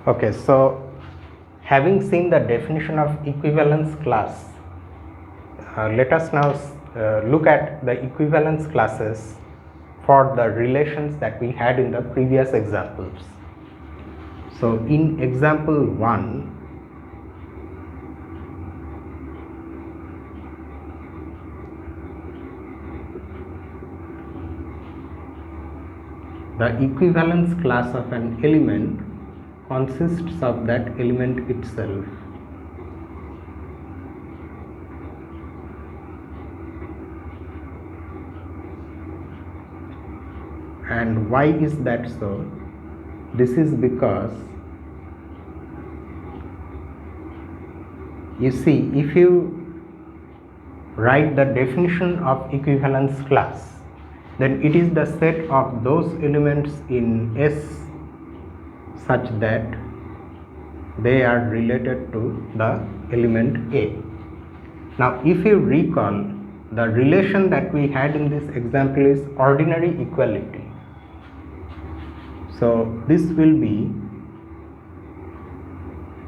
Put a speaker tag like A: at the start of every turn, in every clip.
A: Okay, so having seen the definition of equivalence class, let us now look at the equivalence classes for the relations that we had in the previous examples. So in example 1, the equivalence class of an element consists of that element itself. And why is that so? This is because you see, if you write the definition of equivalence class, then it is the set of those elements in S such that they are related to the element A. Now, if you recall, the relation that we had in this example is ordinary equality. So this will be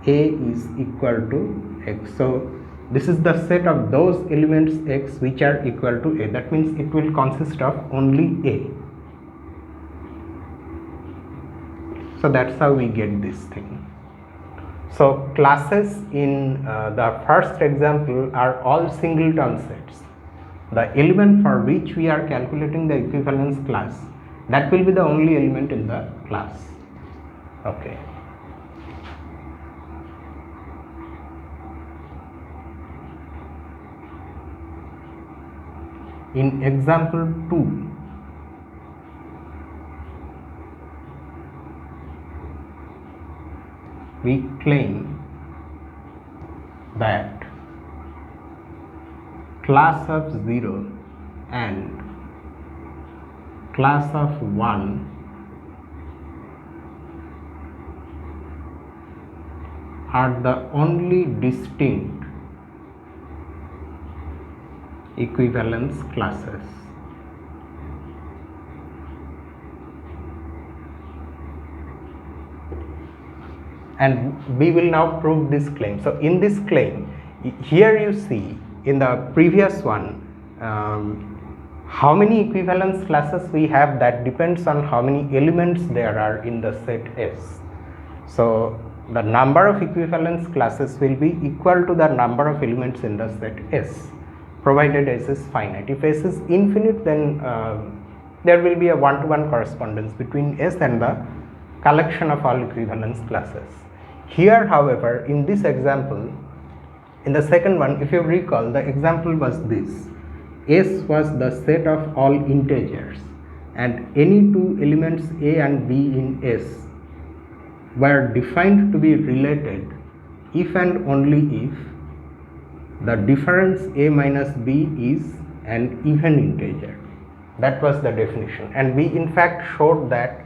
A: A is equal to X. So this is the set of those elements X which are equal to A. That means it will consist of only A. So that's how we get this thing. So classes in the first example are all singleton sets. The element for which we are calculating the equivalence class, that will be the only element in the class. Okay. In example 2, we claim that class of 0 and class of 1 are the only distinct equivalence classes. And we will now prove this claim. So in this claim, here you see in the previous one, how many equivalence classes we have, that depends on how many elements there are in the set S. So the number of equivalence classes will be equal to the number of elements in the set S, provided S is finite. If S is infinite, then there will be a one-to-one correspondence between S and the collection of all equivalence classes. Here, however, in this example, in the second one, if you recall, the example was this: S was the set of all integers, and any two elements A and B in S were defined to be related if and only if the difference A minus B is an even integer. That was the definition, and we in fact showed that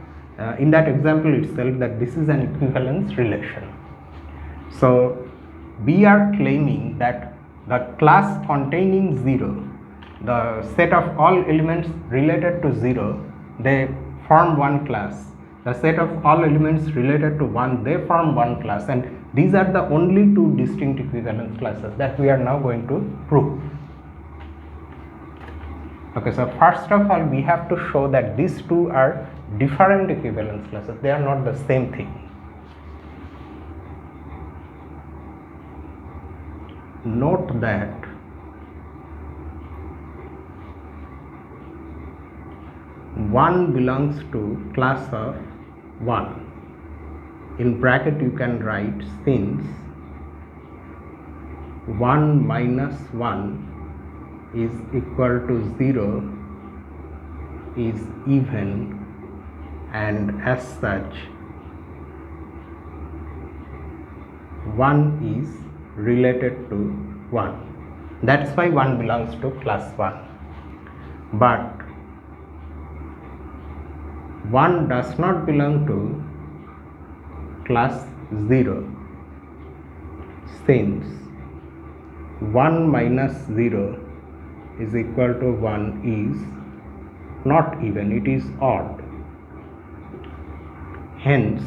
A: in that example itself that this is an equivalence relation. So we are claiming that the class containing 0, the set of all elements related to 0, they form one class. The set of all elements related to 1, they form one class, and these are the only two distinct equivalence classes that we are now going to prove. Okay, so first of all, we have to show that these two are different equivalence classes. They are not the same thing. Note that one belongs to class of 1. In bracket you can write, since 1 minus 1 is equal to 0 is even, and as such 1 is related to 1. That's why 1 belongs to class 1. But 1 does not belong to class 0, since 1 minus 0 is equal to 1 is not even, it is odd. Hence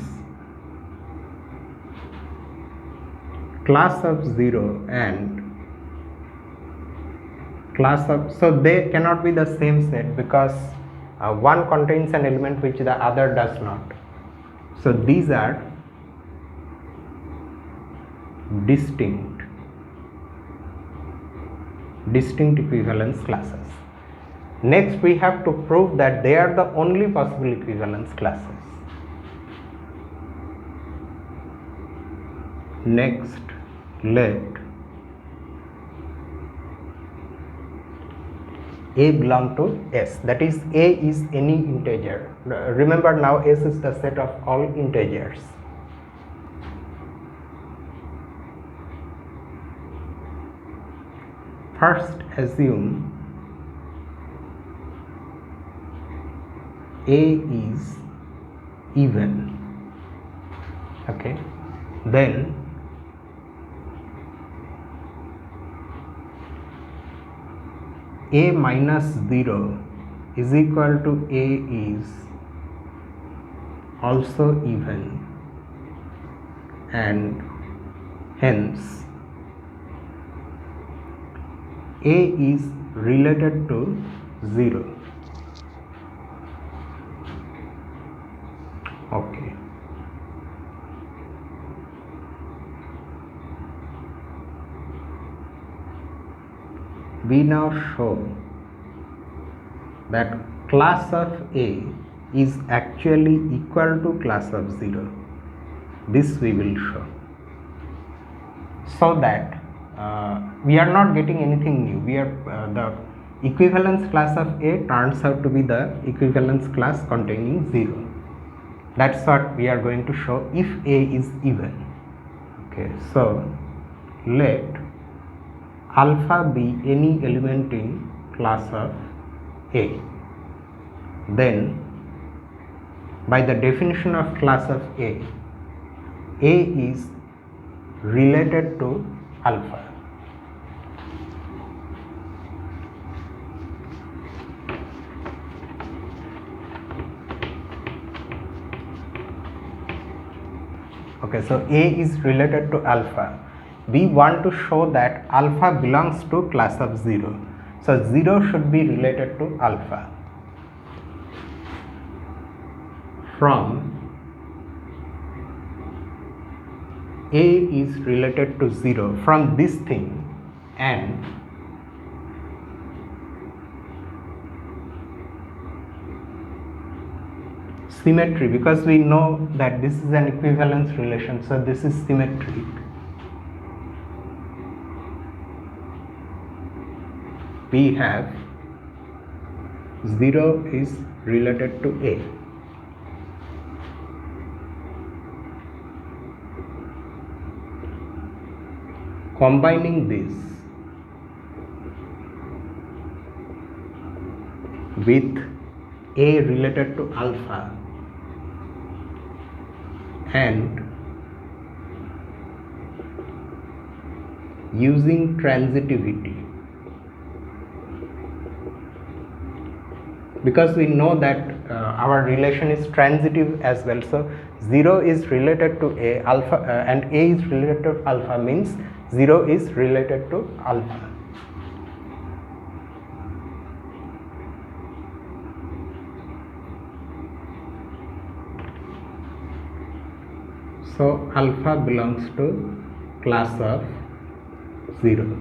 A: class of 0 and class of, so they cannot be the same set because one contains an element which the other does not. So these are distinct equivalence classes. Next we have to prove that they are the only possible equivalence classes. Next, let A belong to S, that is A is any integer. Remember, now S is the set of all integers. First assume A is even, okay, then A minus 0 is equal to A is also even, and hence A is related to 0. Okay. We now show that class of A is actually equal to class of 0. This we will show. So that we are not getting anything new. We are the equivalence class of A turns out to be the equivalence class containing 0. That's what we are going to show if A is even. Okay, so let alpha be any element in class of A. Then by the definition of class of A is related to alpha. Okay, so A is related to alpha. We want to show that alpha belongs to class of 0. So 0 should be related to alpha. From A is related to 0 from this thing, and symmetry, because we know that this is an equivalence relation, so this is symmetric. We have 0 is related to A. Combining this with A related to alpha and using transitivity, because we know that our relation is transitive as well, so 0 is related to A, alpha and A is related to alpha means 0 is related to alpha. So alpha belongs to class of 0.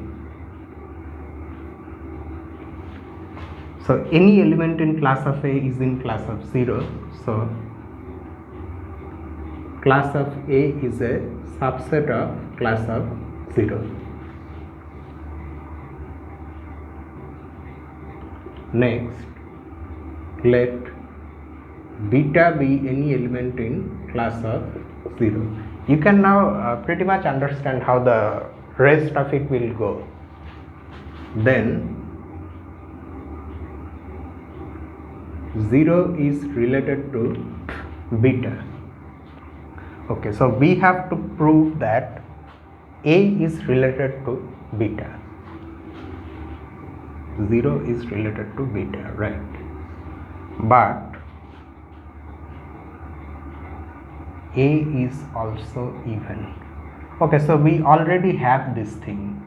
A: So any element in class of A is in class of 0. So class of A is a subset of class of 0. Next, let beta be any element in class of 0. You can now pretty much understand how the rest of it will go. Then 0 is related to beta. Okay, so we have to prove that A is related to beta. 0 is related to beta, right? But A is also even. Okay, so we already have this thing.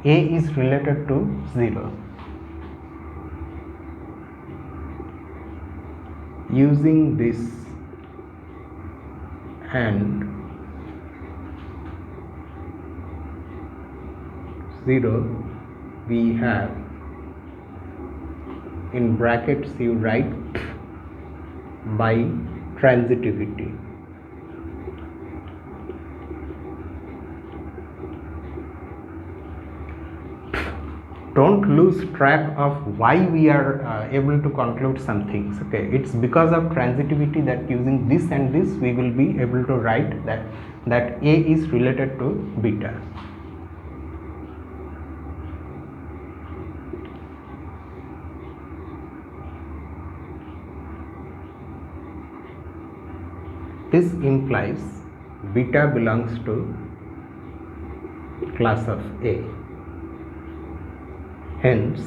A: A is related to 0. Using this and 0, we have in brackets you write by transitivity. Don't lose track of why we are able to conclude some things. Okay, it's because of transitivity that using this and this we will be able to write that A is related to beta. This implies beta belongs to class of A. Hence,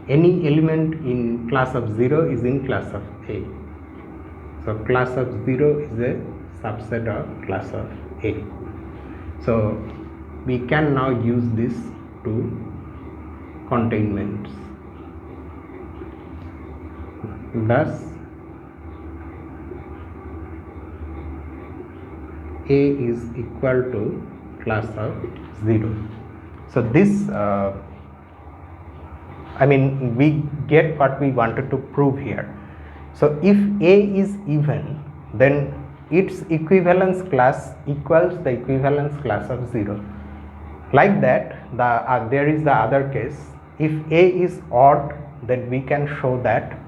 A: any element in class of 0 is in class of A. So, class of 0 is a subset of class of A. So, we can now use this to containments. Thus, A is equal to class of 0. So, this we get what we wanted to prove here. So, if A is even, then its equivalence class equals the equivalence class of 0. Like that, there is the other case. If A is odd, then we can show that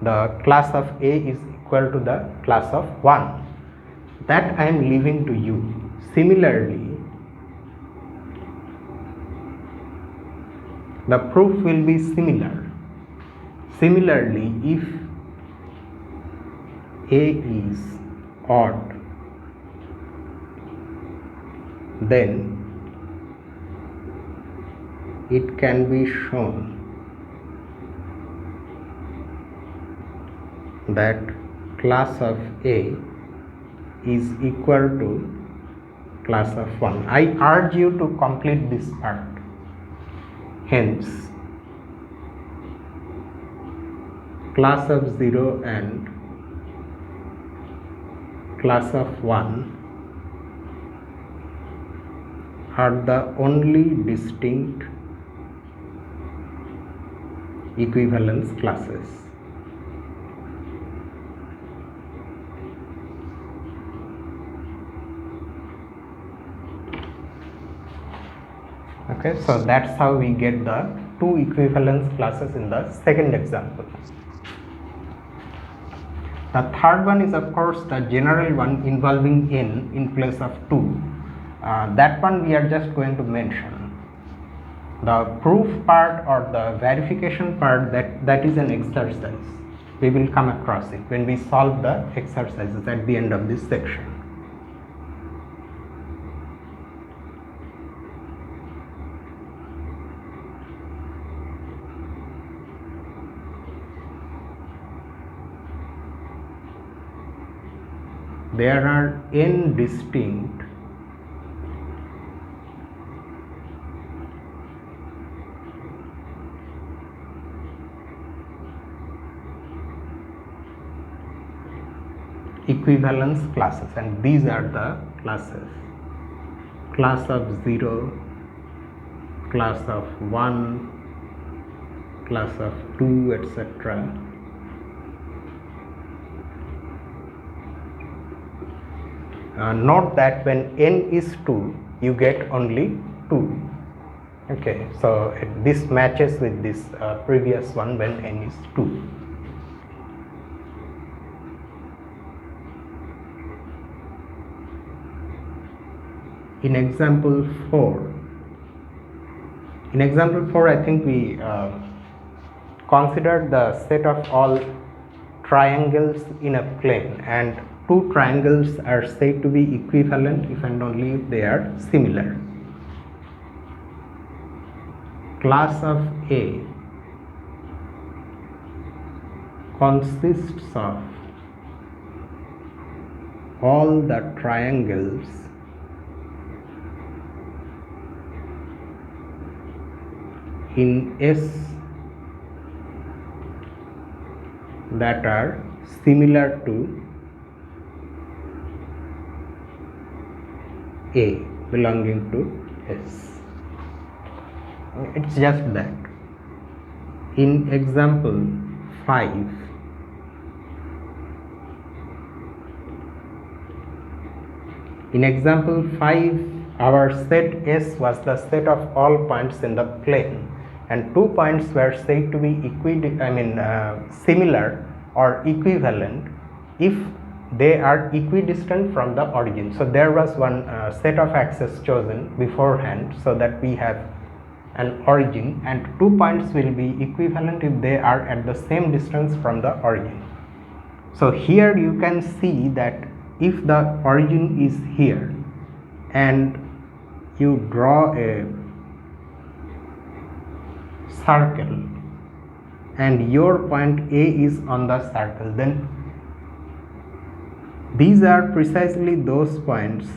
A: the class of A is equal to the class of 1. That I am leaving to you. Similarly, the proof will be similar. Similarly, if A is odd, then it can be shown that class of A is equal to class of 1. I urge you to complete this part. Hence, class of 0 and class of 1 are the only distinct equivalence classes. Okay, so that's how we get the two equivalence classes in the second example. The third one is of course the general one involving n in place of 2. That one we are just going to mention. The proof part or the verification part, that is an exercise. We will come across it when we solve the exercises at the end of this section. There are n distinct equivalence classes, and these are the classes: class of 0, class of 1, class of 2, etc. Note that when n is 2, you get only 2. Okay, so this matches with this previous one when n is 2. In example 4, I think we considered the set of all triangles in a plane, and two triangles are said to be equivalent if and only if they are similar. Class of A consists of all the triangles in S that are similar to A belonging to S. It's just that. In example 5, our set S was the set of all points in the plane, and 2 points were said to be similar or equivalent if they are equidistant from the origin. So there was one set of axes chosen beforehand, so that we have an origin, and 2 points will be equivalent if they are at the same distance from the origin. So here you can see that if the origin is here and you draw a circle and your point A is on the circle, then these are precisely those points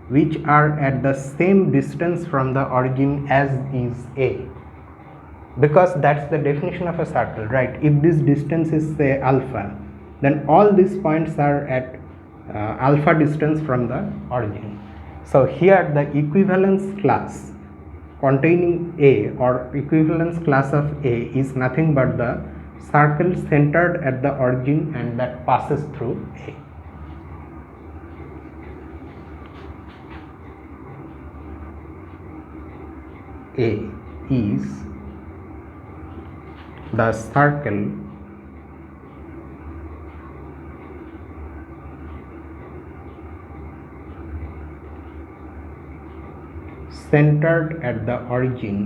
A: which are at the same distance from the origin as is A, because that's the definition of a circle, right? If this distance is say alpha, then all these points are at alpha distance from the origin. So here the equivalence class containing A or equivalence class of A is nothing but the circle centered at the origin and that passes through A. A is the circle centered at the origin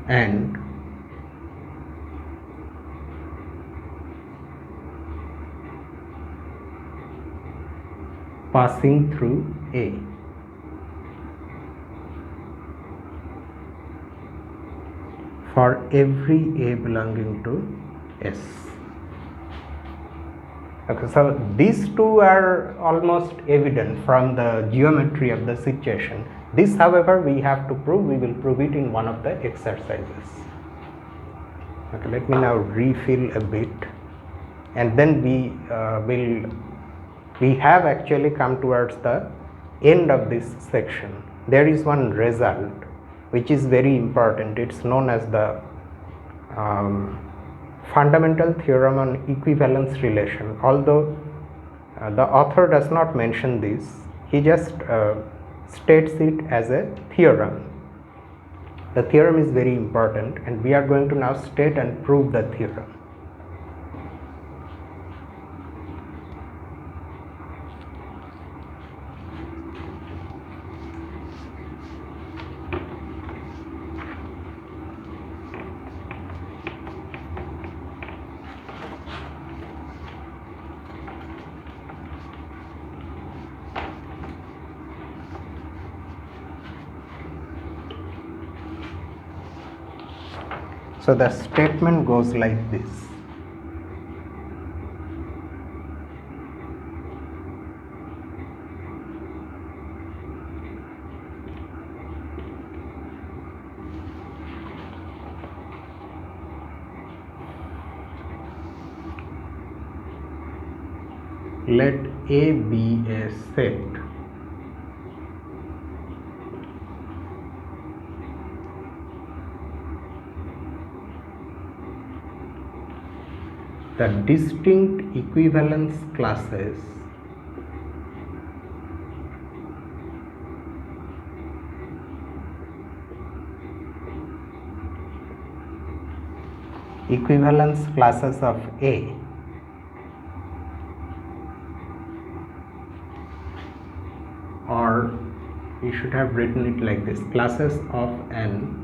A: and passing through A. For every A belonging to S. Okay, so these two are almost evident from the geometry of the situation. This, however, we have to prove. We will prove it in one of the exercises. Okay, let me now refill a bit, and then we have actually come towards the end of this section. There is one result which is very important. It's known as the fundamental theorem on equivalence relation. Although the author does not mention this, he just states it as a theorem. The theorem is very important, and we are going to now state and prove the theorem. So the statement goes like this. Let A be a set the distinct equivalence classes of A or you should have written it like this: classes of an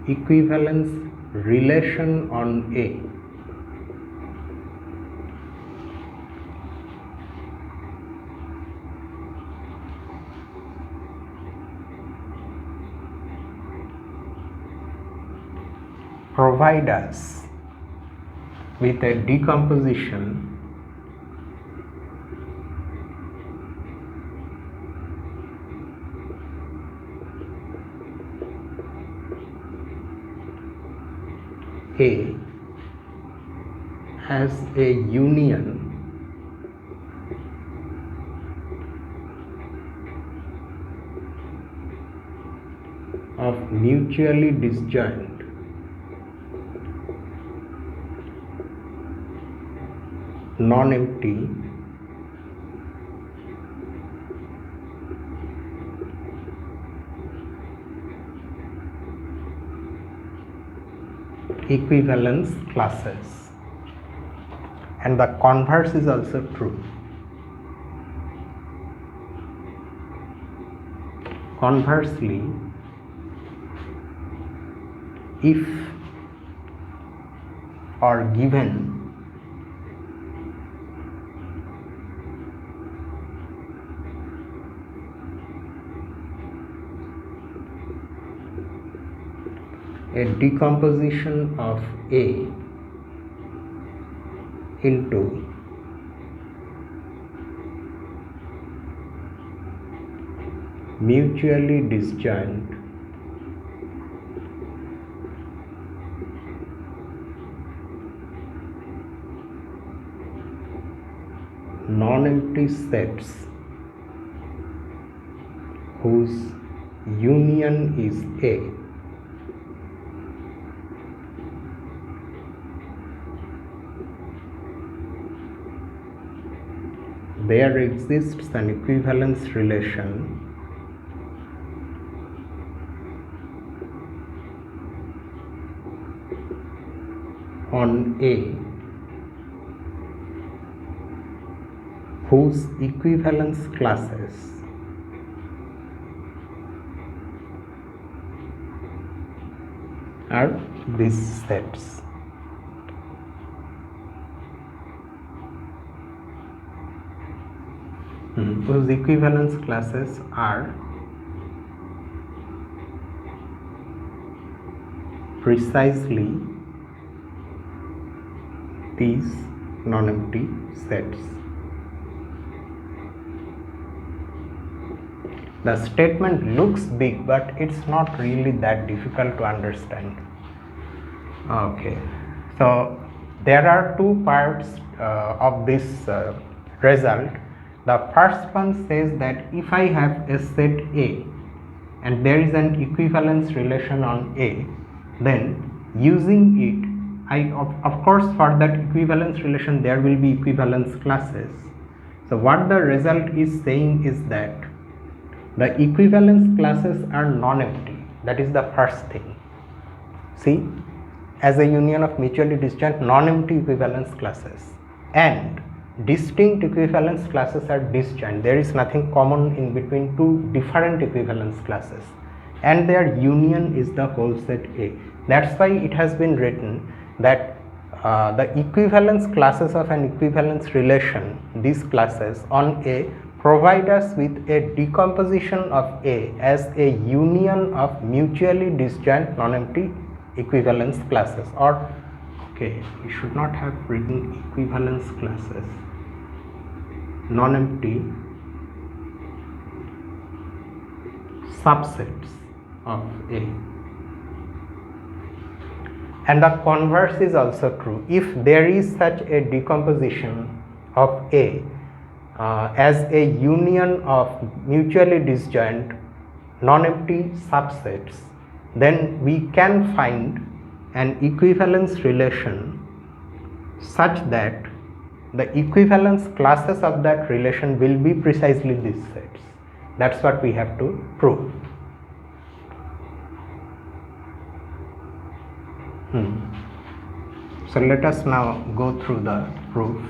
A: equivalence relation on A provide us with a decomposition A as a union of mutually disjoint non-empty equivalence classes, and the converse is also true. Conversely, if or given a decomposition of A into mutually disjoint non-empty sets whose union is A, there exists an equivalence relation on A whose equivalence classes are these sets. Those equivalence classes are precisely these non-empty sets. The statement looks big, but it's not really that difficult to understand. Okay, so there are two parts of this result. The first one says that if I have a set A and there is an equivalence relation on A, then using it, of course for that equivalence relation there will be equivalence classes. So what the result is saying is that the equivalence classes are non-empty. That is the first thing. See, as a union of mutually disjoint non-empty equivalence classes, and distinct equivalence classes are disjoint. There is nothing common in between two different equivalence classes, and their union is the whole set A. That's why it has been written that the equivalence classes of an equivalence relation, these classes on A, provide us with a decomposition of A as a union of mutually disjoint non-empty equivalence classes. Or okay, we should not have written equivalence classes, non-empty subsets of A. And the converse is also true. If there is such a decomposition of A as a union of mutually disjoint non-empty subsets, then we can find an equivalence relation such that the equivalence classes of that relation will be precisely these sets. That's what we have to prove. So let us now go through the proof.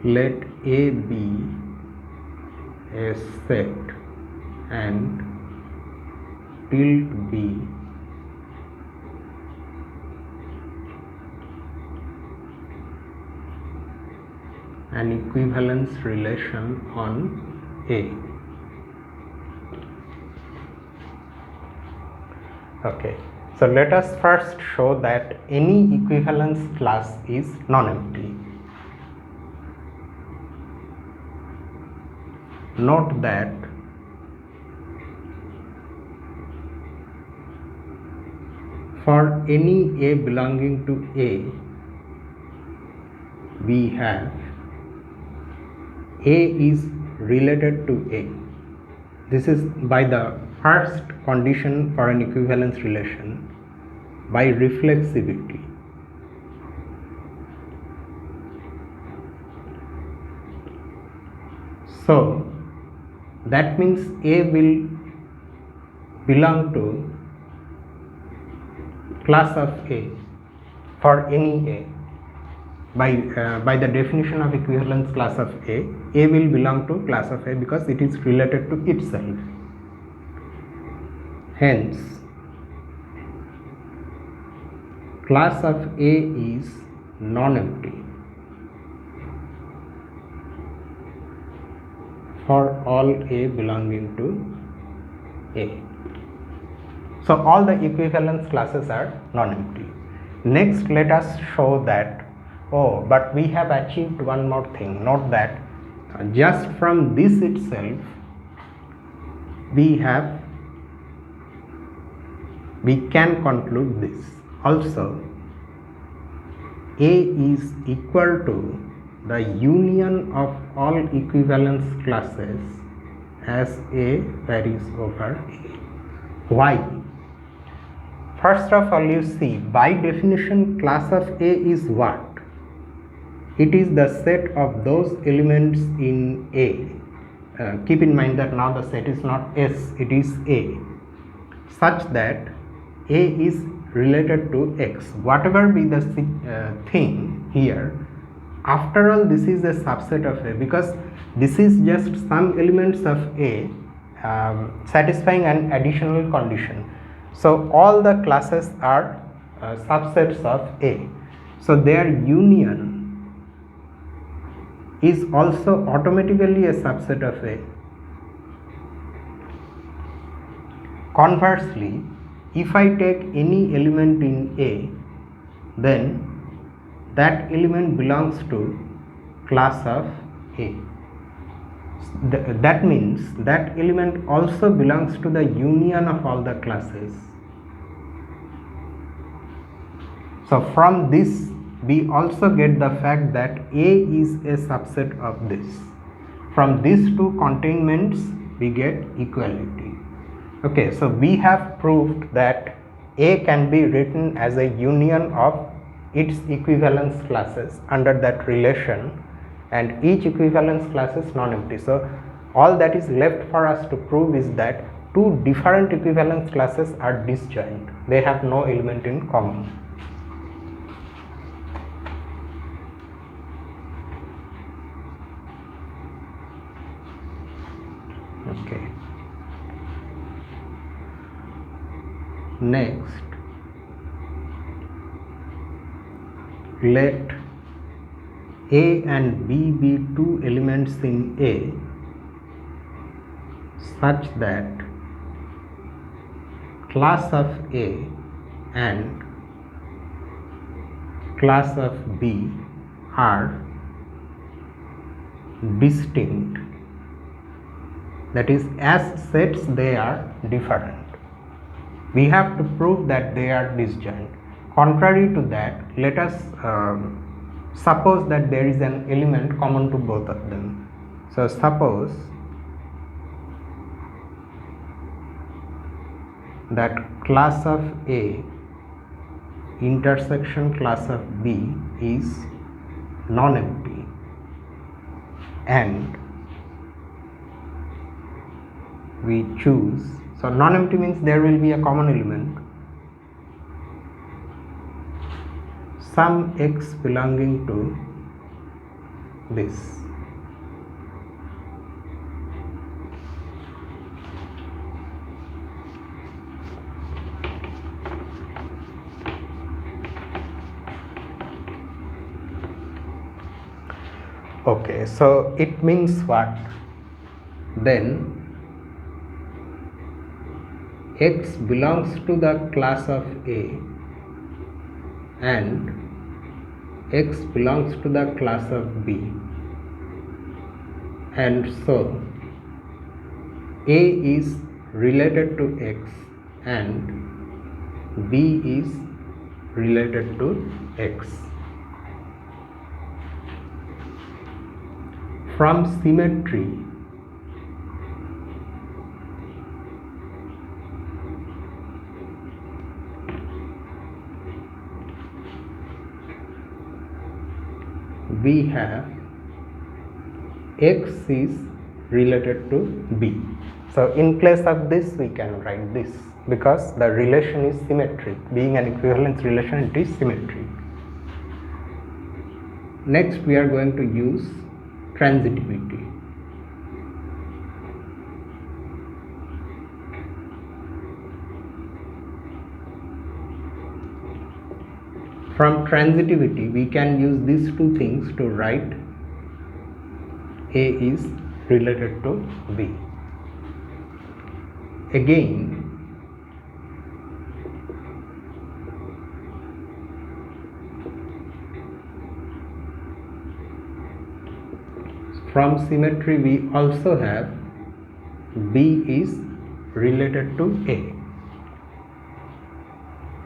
A: Let A be a set and tilde be an equivalence relation on A. Okay, So let us first show that any equivalence class is non-empty. Note that for any A belonging to A, we have A is related to A. This is by the first condition for an equivalence relation, by reflexivity. So that means A will belong to class of A for any A. By the definition of equivalence class of A will belong to class of A because it is related to itself. Hence, class of A is non-empty for all A belonging to A. So all the equivalence classes are non-empty. Next, let us show that, but we have achieved one more thing. Note that just from this itself, we can conclude this. Also, A is equal to the union of all equivalence classes as A varies over A. Why? First of all, you see, by definition, class of A is what? It is the set of those elements in A. Keep in mind that now the set is not S, it is A, such that A is related to X. Whatever be the thing here, after all, this is a subset of A because this is just some elements of A satisfying an additional condition. So all the classes are subsets of A. So their union is also automatically a subset of A. Conversely, if I take any element in A, then that element belongs to class of A. That means that element also belongs to the union of all the classes. So from this we also get the fact that A is a subset of this. From these two containments we get equality. Okay, so we have proved that A can be written as a union of its equivalence classes under that relation, and each equivalence class is non-empty. So all that is left for us to prove is that two different equivalence classes are disjoint. They have no element in common. Okay. Next, let A and B be two elements in A such that class of A and class of B are distinct. That is, as sets they are different. We have to prove that they are disjoint. Contrary to that, let us suppose that there is an element common to both of them. So suppose that class of A intersection class of B is non-empty, and we choose, so non-empty means there will be a common element, some X belonging to this. Okay, so it means what? Then X belongs to the class of A and X belongs to the class of B, and so A is related to X and B is related to X. From symmetry, we have X is related to B. So in place of this we can write this, because the relation is symmetric. Being an equivalence relation, it is symmetric. Next we are going to use transitivity. From transitivity we can use these two things to write A is related to B. Again, from symmetry we also have B is related to A,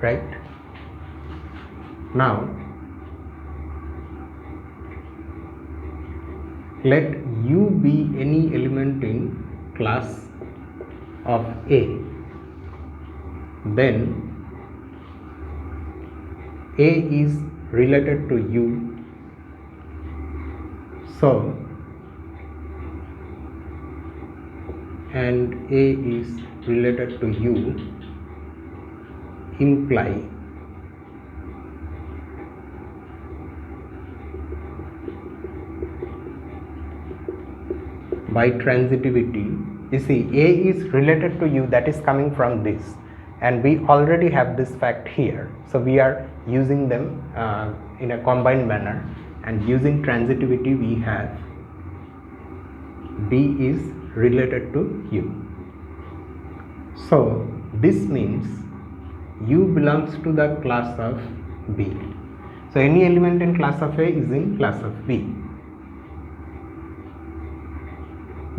A: right? Now let U be any element in class of A, then A is related to U, so and A is related to U imply by transitivity, you see A is related to U, that is coming from this, and we already have this fact here, so we are using them in a combined manner, and using transitivity we have B is related to U. So this means U belongs to the class of B. So any element in class of A is in class of B.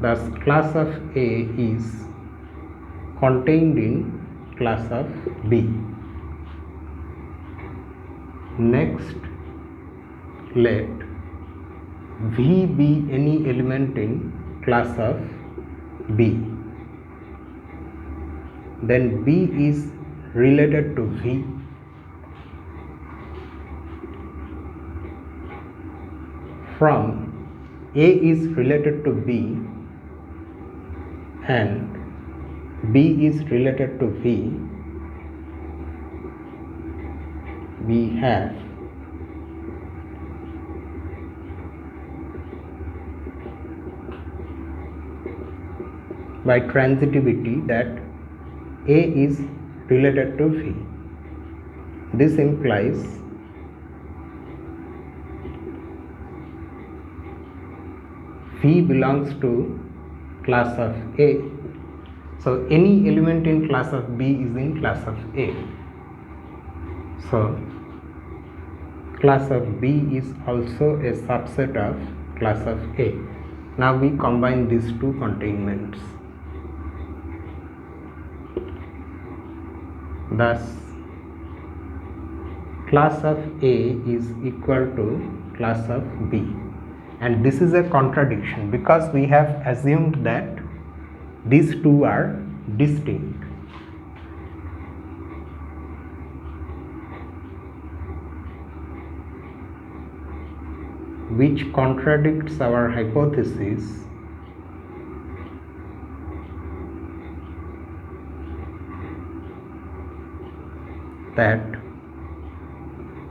A: Thus class of A is contained in class of B. Next, let V be any element in class of B. Then B is related to V. From A is related to B and B is related to V, we have by transitivity that A is related to V. This implies V belongs to class of A. So any element in class of B is in class of A. So class of B is also a subset of class of A. Now we combine these two containments. Thus class of A is equal to class of B, and this is a contradiction because we have assumed that these two are distinct. Which contradicts our hypothesis that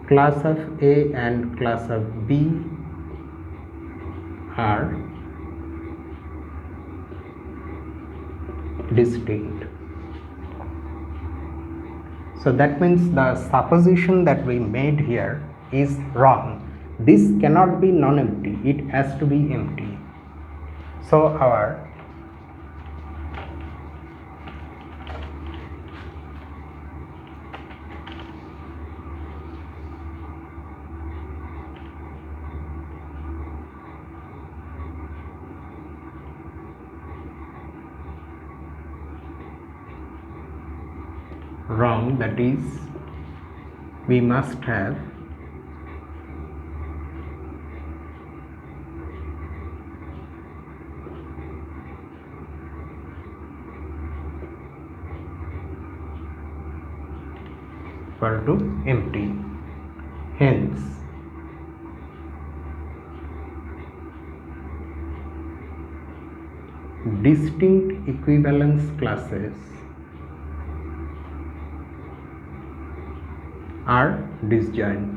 A: class of A and class of B are distinct. So that means the supposition that we made here is wrong. This cannot be non-empty, it has to be empty. So our wrong, that is we must have equal to empty. Hence distinct equivalence classes are disjoint.